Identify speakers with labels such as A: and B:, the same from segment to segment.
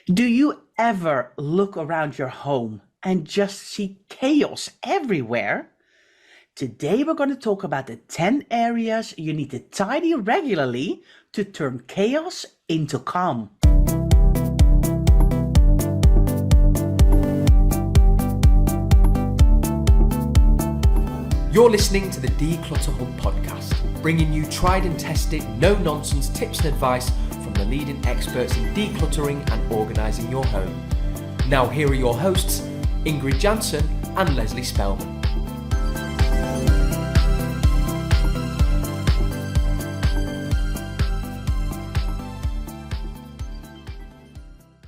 A: Do you ever look around your home and just see chaos everywhere? Today we're going to talk about the 10 areas you need to tidy regularly to turn chaos into calm.
B: You're listening to the Declutter Hub podcast, bringing you tried and tested, no-nonsense tips and advice from the leading experts in decluttering and organising your home. Now here are your hosts, Ingrid Jansen and Leslie Spellman.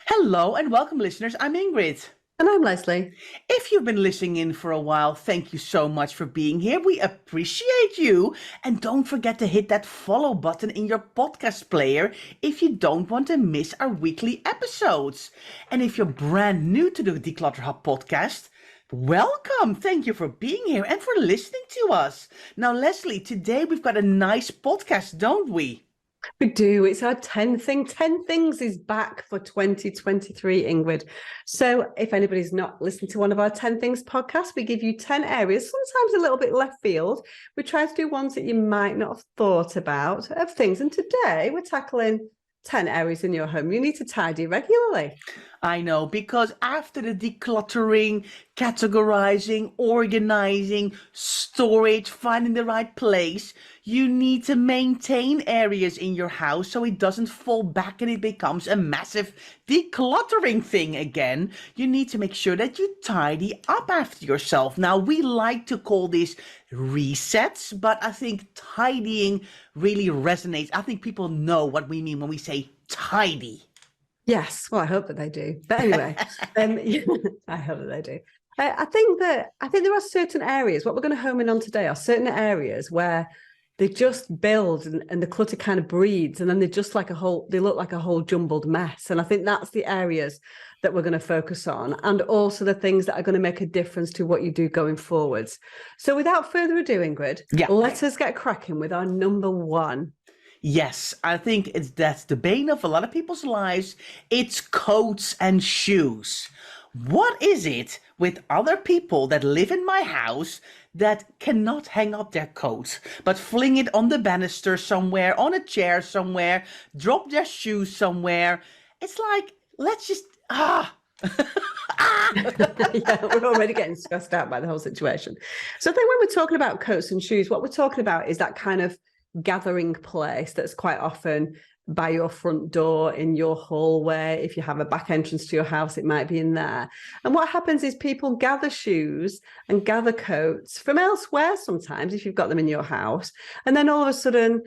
A: Hello and welcome listeners, I'm Ingrid.
C: And I'm Leslie.
A: If you've been listening in for a while, thank you so much for being here. We appreciate you. And don't forget to hit that follow button in your podcast player if you don't want to miss our weekly episodes. And if you're brand new to the Declutter Hub podcast, welcome. Thank you for being here and for listening to us. Now, Leslie, today we've got a nice podcast, don't we?
C: We do. It's our 10 thing. 10 things is back for 2023, Ingrid. So if anybody's not listened to one of our 10 things podcasts, we give you 10 areas, sometimes a little bit left field. We try to do ones that you might not have thought about of things. And today we're tackling 10 areas in your home you need to tidy regularly.
A: I know, because after the decluttering, categorizing, organizing, storage, finding the right place, you need to maintain areas in your house so it doesn't fall back and it becomes a massive decluttering thing again. You need to make sure that you tidy up after yourself. Now, we like to call this resets, but I think tidying really resonates. I think people know what we mean when we say tidy.
C: Yes, well, I hope that they do. But anyway, I hope that they do. I think there are certain areas. What we're going to home in on today are certain areas where they just build and the clutter kind of breeds, and then they're just like they look like a whole jumbled mess. And I think that's the areas that we're going to focus on, and also the things that are going to make a difference to what you do going forwards. So without further ado, Ingrid, let us get cracking with our number one.
A: Yes, I think that's the bane of a lot of people's lives. It's coats and shoes. What is it with other people that live in my house that cannot hang up their coat, but fling it on the banister somewhere, on a chair somewhere, drop their shoes somewhere? It's like, let's just,
C: Yeah, we're already getting stressed out by the whole situation. So I think when we're talking about coats and shoes, what we're talking about is that kind of gathering place that's quite often by your front door, in your hallway. If you have a back entrance to your house, it might be in there. And what happens is people gather shoes and gather coats from elsewhere sometimes, if you've got them in your house. And then all of a sudden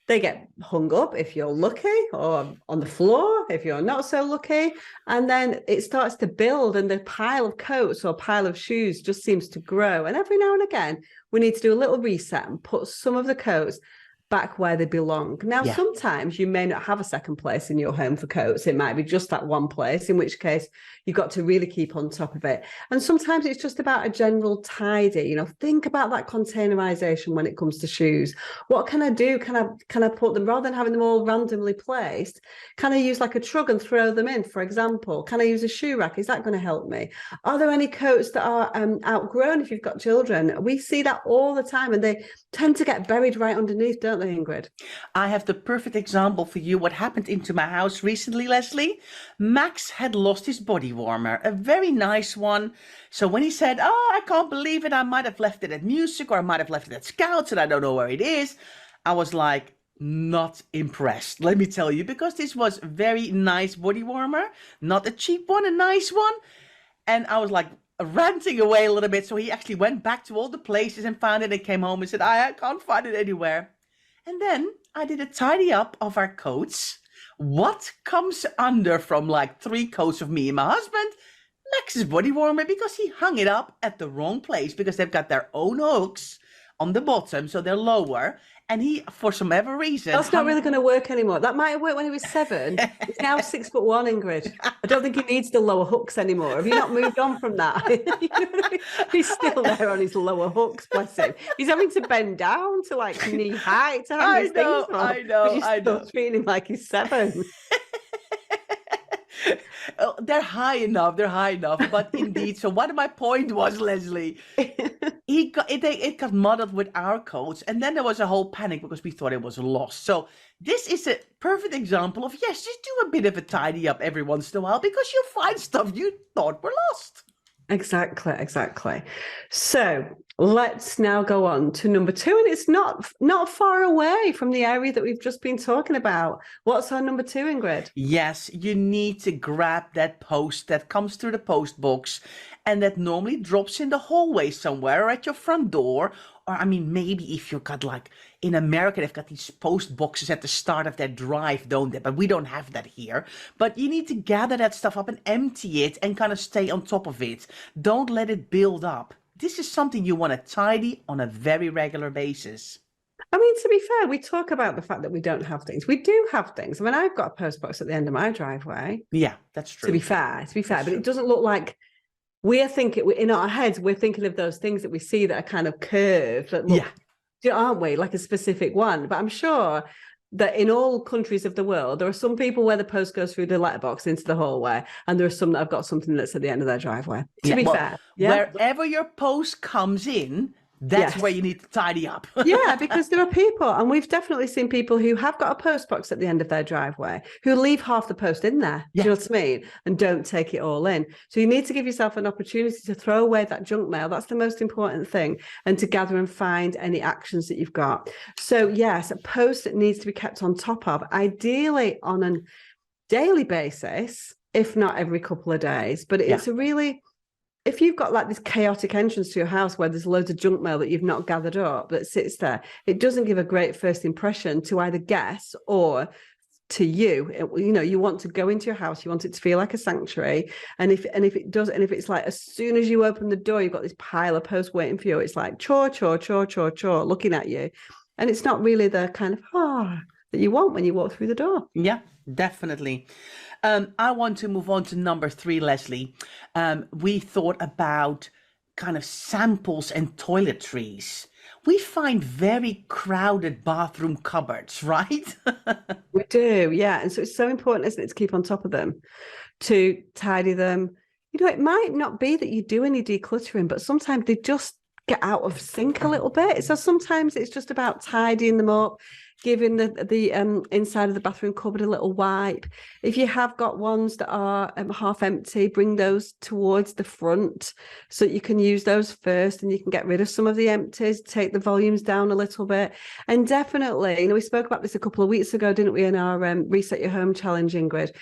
C: they get hung up if you're lucky, or on the floor if you're not so lucky. And then it starts to build, and the pile of coats or pile of shoes just seems to grow. And every now and again, we need to do a little reset and put some of the coats back where they belong. Now, sometimes you may not have a second place in your home for coats. It might be just that one place, in which case you've got to really keep on top of it. And sometimes it's just about a general tidy. Think about that containerization when it comes to shoes. What can I do? Can I put them, rather than having them all randomly placed, can I use like a trug and throw them in, for example? Can I use a shoe rack? Is that going to help me? Are there any coats that are outgrown if you've got children? We see that all the time, and they tend to get buried right underneath, don't they, Ingrid?
A: I have the perfect example for you. What happened into my house recently, Leslie? Max had lost his body warmer, a very nice one. So when he said, "Oh, I can't believe it, I might have left it at music, or I might have left it at Scouts, and I don't know where it is," I was like, not impressed, let me tell you, because this was a very nice body warmer, not a cheap one, a nice one. And I was like ranting away a little bit. So he actually went back to all the places and found it and came home and said, I can't find it anywhere. And then I did a tidy up of our coats. What comes under from like 3 coats of me and my husband? Max's body warmer, because he hung it up at the wrong place, because they've got their own hooks on the bottom, so they're lower. And he, for some ever reason...
C: That's not really going to work anymore. That might have worked when he was 7. He's now 6'1", Ingrid. I don't think he needs the lower hooks anymore. Have you not moved on from that? You know what I mean? He's still there on his lower hooks, bless him. He's having to bend down to like knee height to hang his things on.
A: I know.
C: He's still feeling like he's 7.
A: Oh, they're high enough. They're high enough. But indeed, so what my point was, Leslie, it got muddled with our codes, and then there was a whole panic because we thought it was lost. So this is a perfect example of, yes, just do a bit of a tidy up every once in a while, because you'll find stuff you thought were lost.
C: Exactly. So let's now go on to number 2, and it's not far away from the area that we've just been talking about. What's our number 2, Ingrid?
A: Yes, you need to grab that post that comes through the post box and that normally drops in the hallway somewhere or at your front door. Or, I mean, maybe if you've got, like, in America, they've got these post boxes at the start of their drive, don't they? But we don't have that here. But you need to gather that stuff up and empty it and kind of stay on top of it. Don't let it build up. This is something you want to tidy on a very regular basis.
C: I mean, to be fair, we talk about the fact that we don't have things. We do have things. I mean, I've got a post box at the end of my driveway.
A: Yeah, that's true.
C: To be fair, but it doesn't look like we're thinking in our heads. We're thinking of those things that we see that are kind of curved, that look, aren't we? Like a specific one. But I'm sure that in all countries of the world, there are some people where the post goes through the letterbox into the hallway, and there are some that have got something that's at the end of their driveway. To be fair,
A: wherever your post comes in, that's where you need to tidy up.
C: Yeah, because there are people, and we've definitely seen people who have got a post box at the end of their driveway who leave half the post in there. Do you know what I mean? And don't take it all in. So you need to give yourself an opportunity to throw away that junk mail. That's the most important thing, and to gather and find any actions that you've got. So yes, a post that needs to be kept on top of, ideally on a daily basis, if not every couple of days. But it's a really... if you've got like this chaotic entrance to your house where there's loads of junk mail that you've not gathered up that sits there, it doesn't give a great first impression to either guests or to you. You want to go into your house, you want it to feel like a sanctuary. And if it's like as soon as you open the door, you've got this pile of posts waiting for you, it's like chore, looking at you. And it's not really the kind of that you want when you walk through the door.
A: Yeah, definitely. I want to move on to number 3, Leslie. We thought about kind of samples and toiletries. We find very crowded bathroom cupboards, right?
C: We do, yeah. And so it's so important, isn't it, to keep on top of them, to tidy them. It might not be that you do any decluttering, but sometimes they just get out of sync a little bit. So sometimes it's just about tidying them up, giving the inside of the bathroom cupboard a little wipe. If you have got ones that are half empty, bring those towards the front so that you can use those first, and you can get rid of some of the empties, take the volumes down a little bit. And definitely, we spoke about this a couple of weeks ago, didn't we, in our Reset Your Home challenge, Ingrid,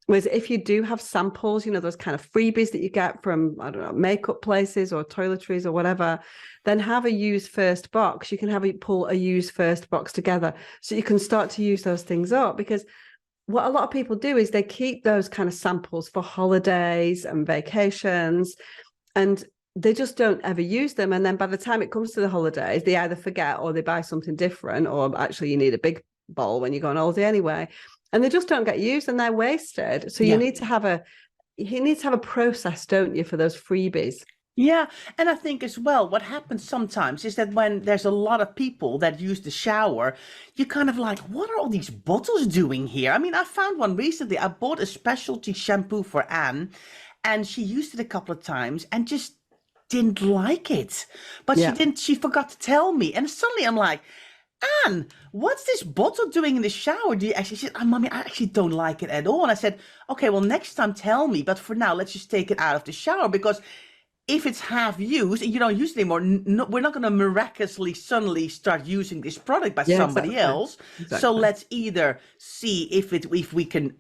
C: was if you do have samples, those kind of freebies that you get from, I don't know, makeup places or toiletries or whatever, then have a use first box. You can pull a use first box together so you can start to use those things up. Because what a lot of people do is they keep those kind of samples for holidays and vacations, and they just don't ever use them. And then by the time it comes to the holidays, they either forget or they buy something different, or actually you need a big bowl when you go on holiday anyway. And they just don't get used and they're wasted. So you need to have a process, don't you, for those freebies?
A: Yeah, and I think as well, what happens sometimes is that when there's a lot of people that use the shower, you kind of like, what are all these bottles doing here? I mean, I found one recently. I bought a specialty shampoo for Anne, and she used it a couple of times and just didn't like it. But she forgot to tell me. And suddenly I'm like, Anne, what's this bottle doing in the shower? She said, Mommy, I actually don't like it at all. And I said, okay, well, next time tell me. But for now, let's just take it out of the shower, because if it's half used and you don't use it anymore, we're not going to miraculously suddenly start using this product by somebody else. Exactly. So let's either see if we can,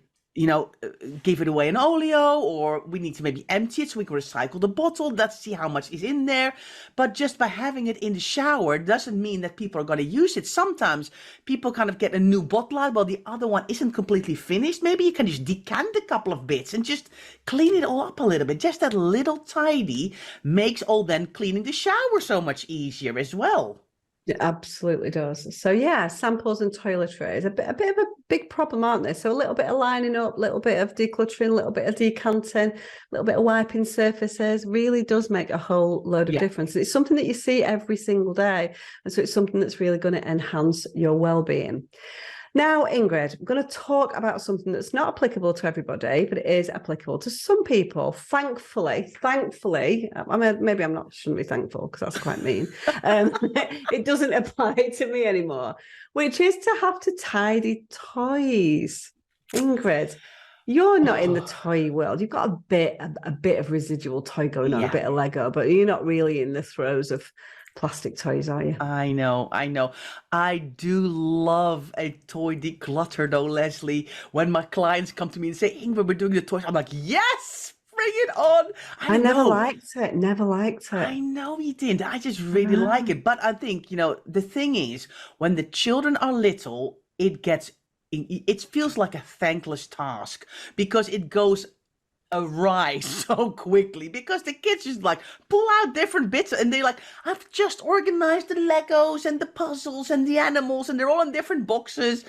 A: give it away in oleo, or we need to maybe empty it so we can recycle the bottle. Let's see how much is in there. But just by having it in the shower doesn't mean that people are going to use it. Sometimes people kind of get a new bottle out while the other one isn't completely finished. Maybe you can just decant a couple of bits and just clean it all up a little bit. Just that little tidy makes then cleaning the shower so much easier as well.
C: It absolutely does. So samples and toiletries, a bit of a big problem, aren't they? So a little bit of lining up, a little bit of decluttering, a little bit of decanting, a little bit of wiping surfaces really does make a whole load of difference. It's something that you see every single day. And so it's something that's really going to enhance your well-being. Now, Ingrid, I'm going to talk about something that's not applicable to everybody, but it is applicable to some people. Thankfully, I mean, maybe shouldn't be thankful because that's quite mean. It doesn't apply to me anymore, which is to have to tidy toys. Ingrid, you're not in the toy world. You've got a bit of residual toy going on, a bit of Lego, but you're not really in the throes of plastic toys, are you?
A: I know. I do love a toy declutter though, Leslie. When my clients come to me and say, Ingrid, we're doing the toys, I'm like, yes, bring it on.
C: I never liked it. Never liked it.
A: I know you didn't. I just really like it. But I think, the thing is, when the children are little, it feels like a thankless task because it goes awry so quickly because the kids just like pull out different bits and they're like, I've just organized the Legos and the puzzles and the animals and they're all in different boxes.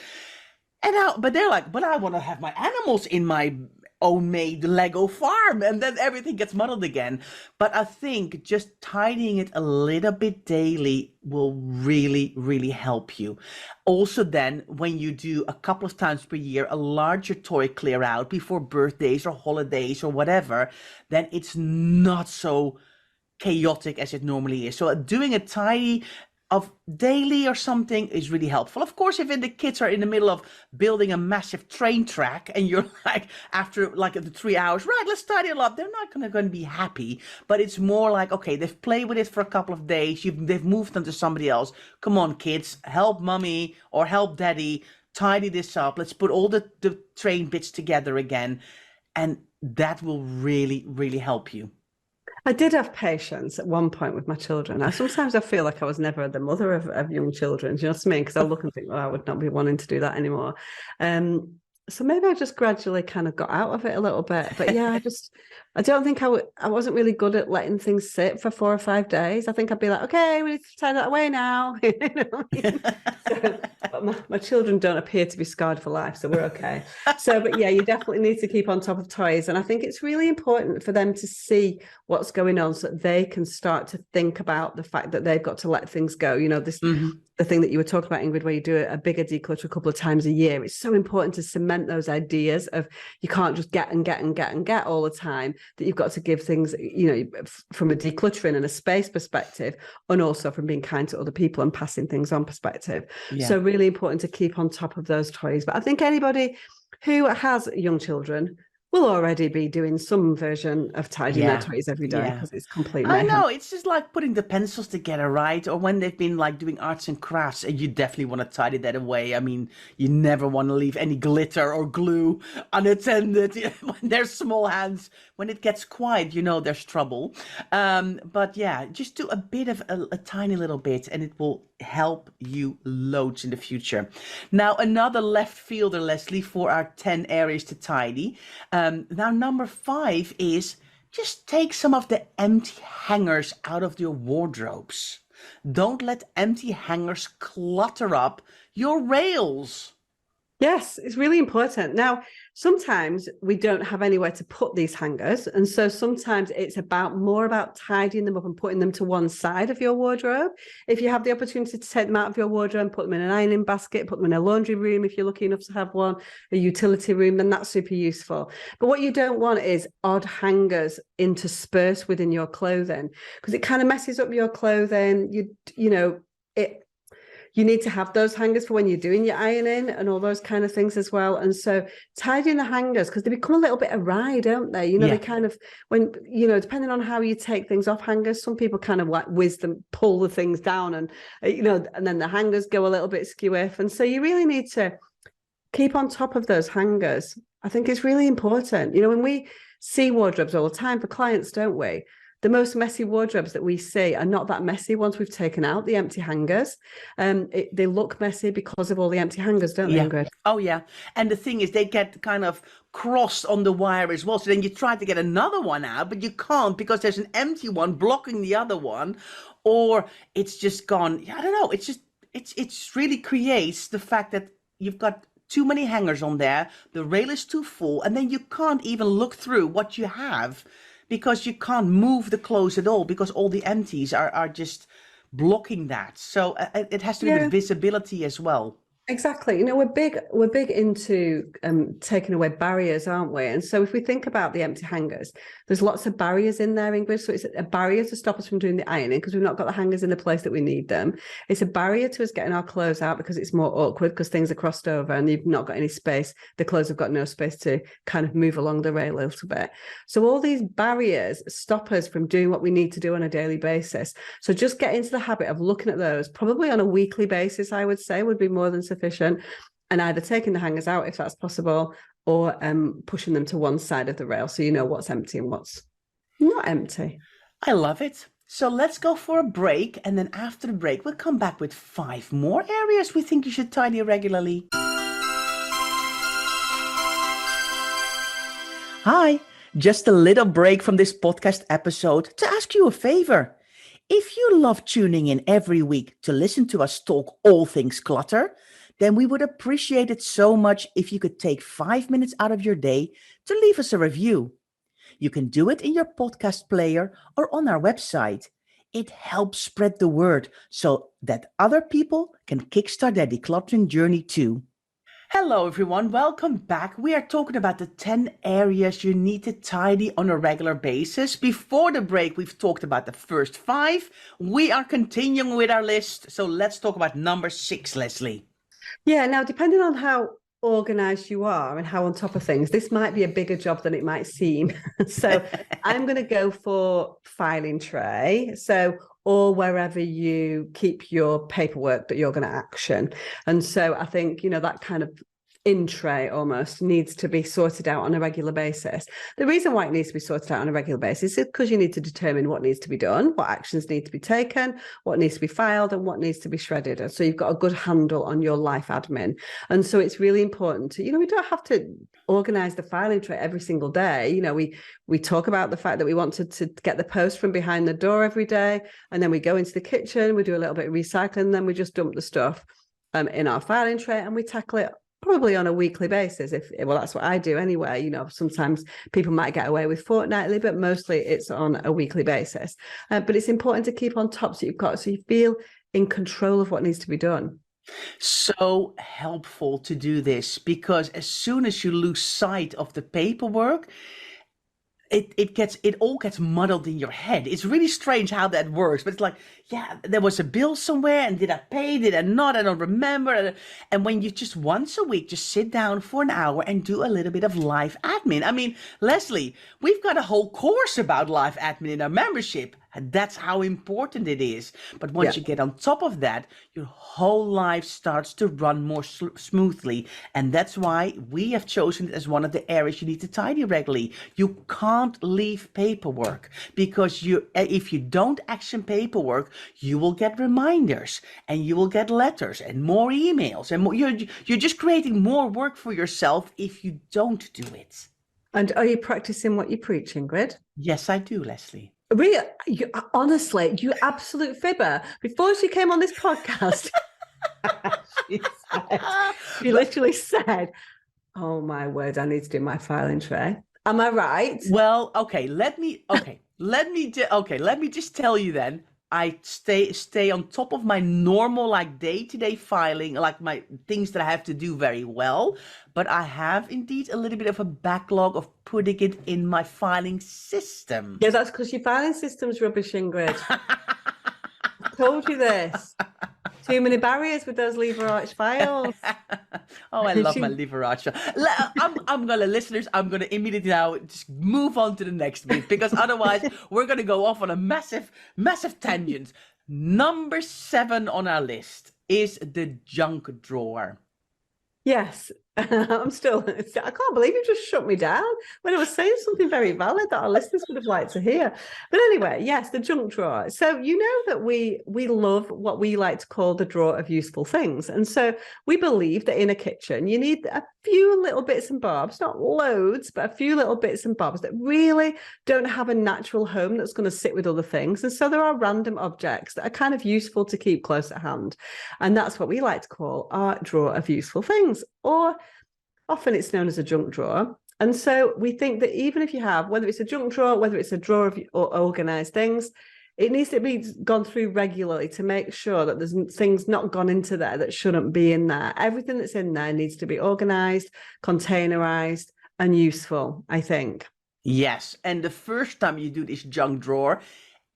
A: But they're like, but I want to have my animals in my own made Lego farm, and then everything gets muddled again. But I think just tidying it a little bit daily will really, really help you. Also, then when you do a couple of times per year a larger toy clear out before birthdays or holidays or whatever, then it's not so chaotic as it normally is. So doing a tidy of daily or something is really helpful. Of course, if the kids are in the middle of building a massive train track and you're like, after like the 3 hours, right, let's tidy it up, they're not going to be happy. But it's more like, okay, they've played with it for a couple of days, they've moved on to somebody else. Come on, kids, help mommy or help daddy tidy this up. Let's put all the train bits together again. And that will really, really help you.
C: I did have patience at one point with my children. Sometimes I feel like I was never the mother of young children. Do you know what I mean? Because I look and think, well, I would not be wanting to do that anymore. So maybe I just gradually kind of got out of it a little bit. But yeah, I don't think I wasn't really good at letting things sit for 4 or 5 days. I think I'd be like, okay, we need to tie that away now. But my children don't appear to be scarred for life, so we're okay. But yeah, you definitely need to keep on top of toys. And I think it's really important for them to see what's going on so that they can start to think about the fact that they've got to let things go. The thing that you were talking about, Ingrid, where you do a bigger declutter a couple of times a year. It's so important to cement those ideas of you can't just get all the time, that you've got to give things, from a decluttering and a space perspective, and also from being kind to other people and passing things on perspective. Yeah. So really important to keep on top of those toys. But I think anybody who has young children will already be doing some version of tidying their toys every day because it's completely.
A: I know, it's just like putting the pencils together, right? Or when they've been like doing arts and crafts, and you definitely want to tidy that away. I mean, you never want to leave any glitter or glue unattended when there's small hands. When it gets quiet, there's trouble. But yeah, just do a bit of a tiny little bit, and it will help you loads in the future. Now, another left fielder, Leslie, for our 10 areas to tidy. Now, number 5 is just take some of the empty hangers out of your wardrobes. Don't let empty hangers clutter up your rails.
C: Yes, it's really important. Now, sometimes we don't have anywhere to put these hangers. And so sometimes it's more about tidying them up and putting them to one side of your wardrobe. If you have the opportunity to take them out of your wardrobe and put them in an ironing basket, put them in a laundry room, if you're lucky enough to have one, a utility room, then that's super useful. But what you don't want is odd hangers interspersed within your clothing, because it kind of messes up your clothing. You need to have those hangers for when you're doing your ironing and all those kind of things as well. And so tidying the hangers, because they become a little bit awry, don't they? They kind of, depending on how you take things off hangers, some people kind of like pull the things down and then the hangers go a little bit skew-iff. And so you really need to keep on top of those hangers. I think it's really important. When we see wardrobes all the time for clients, don't we? The most messy wardrobes that we see are not that messy once we've taken out the empty hangers. They look messy because of all the empty hangers, don't they, Ingrid?
A: Oh, yeah. And the thing is, they get kind of crossed on the wire as well. So then you try to get another one out, but you can't because there's an empty one blocking the other one. Or it's just gone. I don't know. It's really creates the fact that you've got too many hangers on there. The rail is too full. And then you can't even look through what you have, because you can't move the clothes at all because all the empties are just blocking that. So it has to do with visibility as well.
C: Exactly. You know, we're big into taking away barriers, aren't we? And so if we think about the empty hangers, there's lots of barriers in there, Ingrid. So it's a barrier to stop us from doing the ironing because we've not got the hangers in the place that we need them. It's a barrier to us getting our clothes out because it's more awkward because things are crossed over and you've not got any space. The clothes have got no space to kind of move along the rail a little bit. So all these barriers stop us from doing what we need to do on a daily basis. So just get into the habit of looking at those, probably on a weekly basis, I would say, would be more than sufficient, and either taking the hangers out if that's possible or pushing them to one side of the rail so you know what's empty and what's not empty.
A: I love it. So let's go for a break, and then after the break, we'll come back with 5 more areas we think you should tidy regularly. Hi, just a little break from this podcast episode to ask you a favor. If you love tuning in every week to listen to us talk all things clutter, then we would appreciate it so much if you could take 5 minutes out of your day to leave us a review. You can do it in your podcast player or on our website. It helps spread the word so that other people can kickstart their decluttering journey too. Hello everyone, welcome back. We are talking about the 10 areas you need to tidy on a regular basis. Before the break, we've talked about the first 5. We are continuing with our list. So let's talk about number 6, Leslie.
C: Yeah, now depending on how organized you are and how on top of things, this might be a bigger job than it might seem. So I'm going to go for filing tray. So, or wherever you keep your paperwork that you're going to action. And so I think, you know, that kind of in tray almost needs to be sorted out on a regular basis. The reason why it needs to be sorted out on a regular basis is because you need to determine what needs to be done, what actions need to be taken, what needs to be filed, and what needs to be shredded. And so you've got a good handle on your life admin. And so it's really important to, you know, we don't have to organize the filing tray every single day. You know, we talk about the fact that we want to get the post from behind the door every day, and then we go into the kitchen, we do a little bit of recycling, and then we just dump the stuff in our filing tray and we tackle it probably on a weekly basis. Well, that's what I do anyway. You know, sometimes people might get away with fortnightly, but mostly it's on a weekly basis. But it's important to keep on top so you feel in control of what needs to be done.
A: So helpful to do this because as soon as you lose sight of the paperwork, it all gets muddled in your head. It's really strange how that works, but it's like, yeah, there was a bill somewhere, and did I pay? Did I not? I don't remember. And when you just once a week just sit down for an hour and do a little bit of life admin. I mean, Leslie, we've got a whole course about life admin in our membership. That's how important it is. But once you get on top of that, your whole life starts to run more smoothly. And that's why we have chosen it as one of the areas you need to tidy regularly. You can't leave paperwork because if you don't action paperwork, you will get reminders and you will get letters and more emails. And more, you're just creating more work for yourself if you don't do it.
C: And are you practicing what you preach, Ingrid?
A: Yes, I do, Leslie.
C: Really, honestly, you absolute fibber. Before she came on this podcast, she literally said, "Oh my word, I need to do my filing tray." Am I right?
A: Well, let me just tell you then. I stay on top of my normal day-to-day filing, like my things that I have to do very well. But I have indeed a little bit of a backlog of putting it in my filing system.
C: Yeah, that's because your filing system's rubbish, Ingrid. I told you this. Too many barriers with those lever arch files.
A: Oh, I love my lever arch. I'm gonna immediately now just move on to the next bit because otherwise we're gonna go off on a massive tangent. Number 7 on our list is the junk drawer.
C: Yes, I can't believe you just shut me down when I was saying something very valid that our listeners would have liked to hear. But anyway, yes, the junk drawer. So you know that we love what we like to call the drawer of useful things. And so we believe that in a kitchen, you need a few little bits and bobs, not loads, but a few little bits and bobs that really don't have a natural home that's going to sit with other things. And so there are random objects that are kind of useful to keep close at hand. And that's what we like to call our drawer of useful things, or often it's known as a junk drawer. And so we think that even if you have, whether it's a junk drawer, whether it's a drawer of organized things, it needs to be gone through regularly to make sure that there's things not gone into there that shouldn't be in there. Everything that's in there needs to be organized, containerized, and useful, I think.
A: Yes, and the first time you do this junk drawer,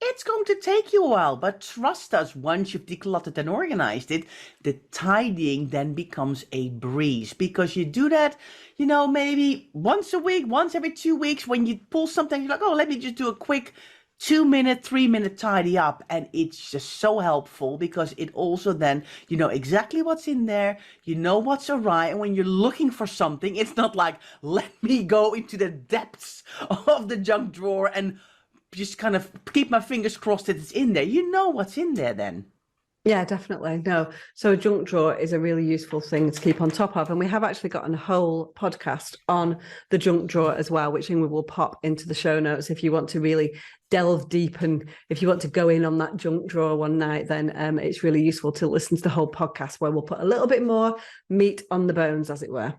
A: it's going to take you a while, but trust us, once you've decluttered and organized it, the tidying then becomes a breeze, because you do that, maybe once a week, once every 2 weeks. When you pull something, you're like, oh, let me just do a quick 2 minute, 3 minute tidy up. And it's just so helpful, because it also then, you know exactly what's in there, you know what's awry. And when you're looking for something, it's not like, let me go into the depths of the junk drawer and just kind of keep my fingers crossed that it's in there. You know what's in there then.
C: Yeah, definitely. No. So a junk drawer is a really useful thing to keep on top of. And we have actually got a whole podcast on the junk drawer as well, which we will pop into the show notes if you want to really delve deep. And if you want to go in on that junk drawer one night, then it's really useful to listen to the whole podcast, where we'll put a little bit more meat on the bones, as it were.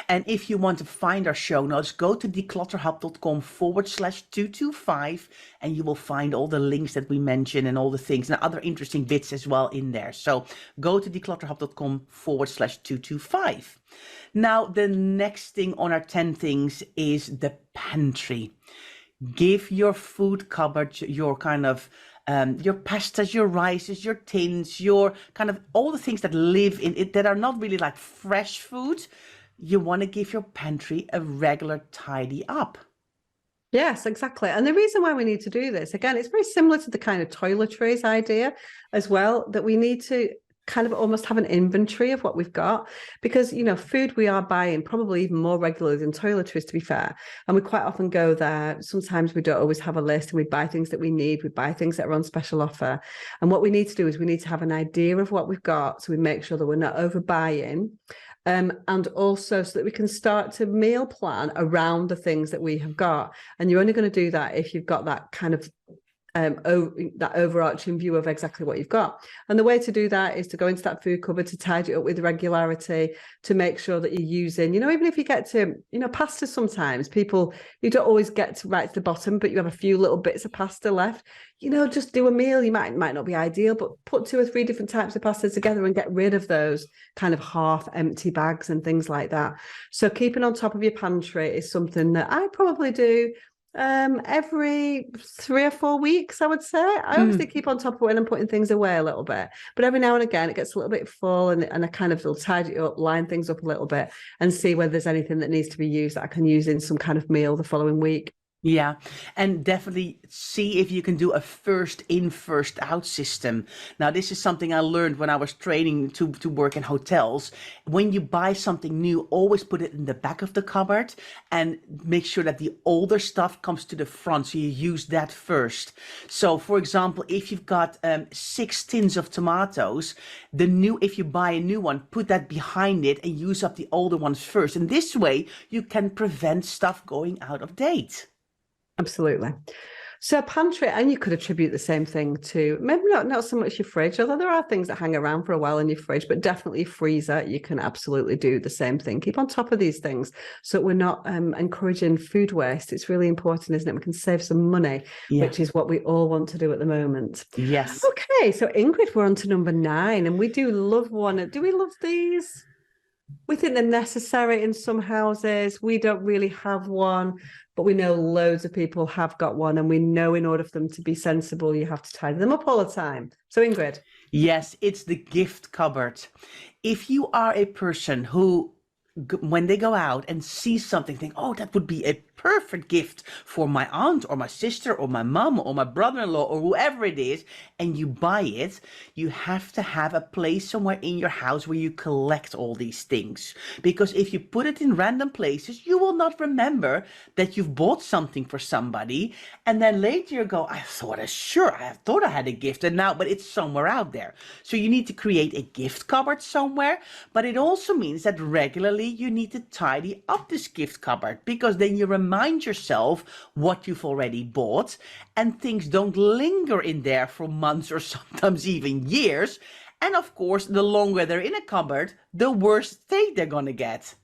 A: And if you want to find our show notes, go to declutterhub.com/225, and you will find all the links that we mentioned and all the things and other interesting bits as well in there. So go to declutterhub.com/225. Now, the next thing on our 10 things is the pantry. Give your food cupboard your kind of your pastas, your rices, your tins, your kind of all the things that live in it that are not really like fresh food. You want to give your pantry a regular tidy up.
C: Yes, exactly. And the reason why we need to do this, again, it's very similar to the kind of toiletries idea as well, that we need to kind of almost have an inventory of what we've got, because food we are buying probably even more regularly than toiletries, to be fair, and we quite often go there. Sometimes we don't always have a list, and we buy things that we need, we buy things that are on special offer. And what we need to do is we need to have an idea of what we've got, so we make sure that we're not overbuying, and also so that we can start to meal plan around the things that we have got. And you're only going to do that if you've got that kind of that overarching view of exactly what you've got. And the way to do that is to go into that food cupboard, to tidy it up with regularity, to make sure that you're using, even if you get to, pasta, sometimes you don't always get to right to the bottom, but you have a few little bits of pasta left, just do a meal. You might not be ideal, but put 2 or 3 different types of pasta together and get rid of those kind of half empty bags and things like that. So keeping on top of your pantry is something that I probably do every 3 or 4 weeks, I would say. I obviously keep on top of it when I'm putting things away a little bit, but every now and again it gets a little bit full, and I kind of will tidy it up, line things up a little bit, and see whether there's anything that needs to be used that I can use in some kind of meal the following week.
A: Yeah, and definitely see if you can do a first in, first out system. Now, this is something I learned when I was training to work in hotels. When you buy something new, always put it in the back of the cupboard and make sure that the older stuff comes to the front, so you use that first. So, for example, if you've got 6 tins of tomatoes, if you buy a new one, put that behind it and use up the older ones first. And this way, you can prevent stuff going out of date.
C: Absolutely. So pantry, and you could attribute the same thing to maybe not so much your fridge, although there are things that hang around for a while in your fridge, but definitely your freezer. You can absolutely do the same thing. Keep on top of these things so we're not encouraging food waste. It's really important, isn't it? We can save some money, which is what we all want to do at the moment.
A: Yes.
C: Okay, so Ingrid, we're on to number 9, and we do love one. Do we love these? We think they're necessary in some houses. We don't really have one, but we know loads of people have got one, and we know in order for them to be sensible, you have to tidy them up all the time. So Ingrid.
A: Yes, it's the gift cupboard. If you are a person who, when they go out and see something, think, oh, that would be a perfect gift for my aunt or my sister or my mom or my brother-in-law or whoever it is, and you buy it, you have to have a place somewhere in your house where you collect all these things. Because if you put it in random places, you will not remember that you've bought something for somebody, and then later you go, I thought I had a gift, and now, but it's somewhere out there. So you need to create a gift cupboard somewhere, but it also means that regularly you need to tidy up this gift cupboard, because then you remind yourself what you've already bought, and things don't linger in there for months or sometimes even years. And of course, the longer they're in a cupboard, the worse state they're gonna get.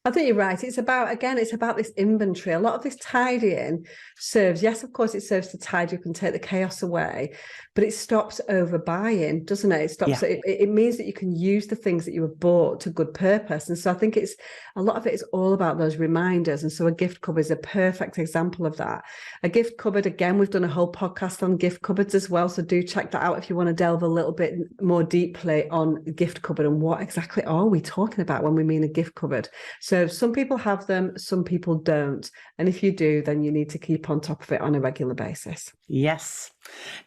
C: I think you're right. It's about this inventory. A lot of this tidying serves, yes, of course, it serves to tidy up and take the chaos away, but it stops overbuying, doesn't it? It stops.
A: Yeah.
C: It means that you can use the things that you have bought to good purpose. And so I think it's a lot of it is all about those reminders. And so a gift cupboard is a perfect example of that. A gift cupboard, again, we've done a whole podcast on gift cupboards as well. So do check that out if you want to delve a little bit more deeply on gift cupboard and what exactly are we talking about when we mean a gift cupboard. So some people have them, some people don't. And if you do, then you need to keep on top of it on a regular basis.
A: Yes.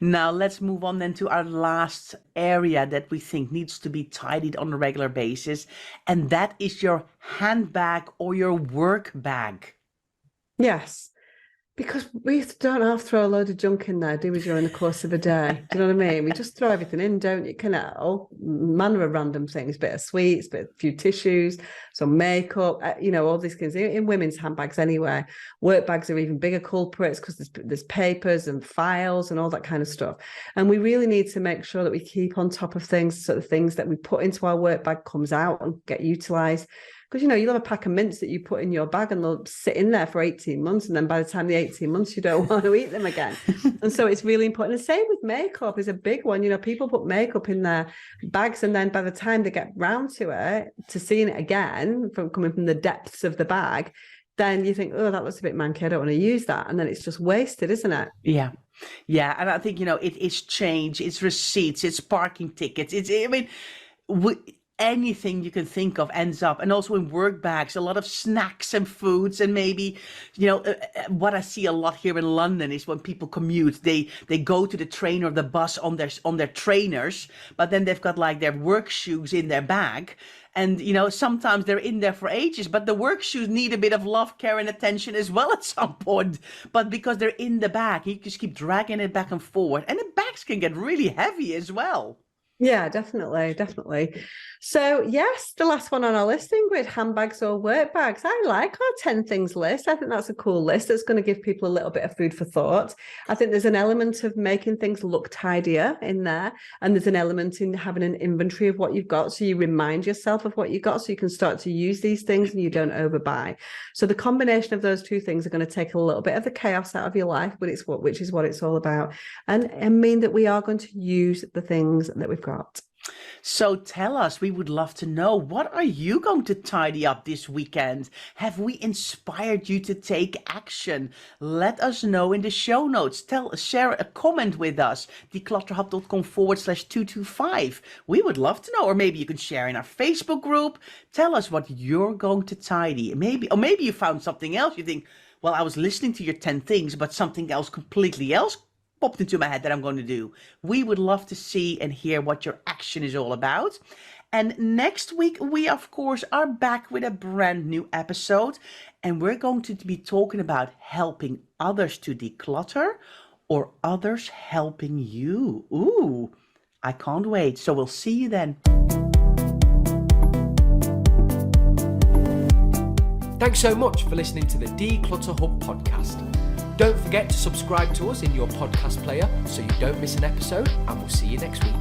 A: Now let's move on then to our last area that we think needs to be tidied on a regular basis. And that is your handbag or your work bag.
C: Yes. Because we don't have to throw a load of junk in there, do we, during the course of a day? Do you know what I mean? We just throw everything in, don't you? Can all manner of random things, bit of sweets, a few tissues, some makeup, all these things in women's handbags anyway. Work bags are even bigger culprits because there's papers and files and all that kind of stuff. And we really need to make sure that we keep on top of things so the things that we put into our work bag comes out and get utilised. Because, you'll have a pack of mints that you put in your bag and they'll sit in there for 18 months. And then by the time the 18 months, you don't want to eat them again. And so it's really important. The same with makeup is a big one. People put makeup in their bags and then by the time they get round to it, to seeing it again from coming from the depths of the bag, then you think, oh, that looks a bit manky. I don't want to use that. And then it's just wasted, isn't it?
A: Yeah. Yeah. And I think, it's change, it's receipts, it's parking tickets. Anything you can think of ends up, and also in work bags, a lot of snacks and foods, and maybe, what I see a lot here in London is when people commute, they go to the train or the bus on their trainers, but then they've got like their work shoes in their bag. And, sometimes they're in there for ages, but the work shoes need a bit of love, care, and attention as well at some point. But because they're in the bag, you just keep dragging it back and forward, and the bags can get really heavy as well.
C: Yeah, definitely. So yes, the last one on our list, Ingrid, handbags or work bags. I like our 10 things list. I think that's a cool list that's going to give people a little bit of food for thought. I think there's an element of making things look tidier in there. And there's an element in having an inventory of what you've got. So you remind yourself of what you've got so you can start to use these things and you don't overbuy. So the combination of those two things are going to take a little bit of the chaos out of your life, but which is what it's all about. And mean that we are going to use the things that we've got.
A: So tell us, we would love to know, what are you going to tidy up this weekend? Have we inspired you to take action? Let us know in the show notes. Share a comment with us, declutterhub.com/225. We would love to know, or maybe you can share in our Facebook group. Tell us what you're going to tidy. Maybe you found something else. You think, well, I was listening to your 10 things, but something else completely else popped into my head that I'm going to do. We would love to see and hear what your action is all about. And next week, we, of course, are back with a brand new episode. And we're going to be talking about helping others to declutter or others helping you. Ooh, I can't wait. So we'll see you then.
B: Thanks so much for listening to the Declutter Hub podcast. Don't forget to subscribe to us in your podcast player so you don't miss an episode, and we'll see you next week.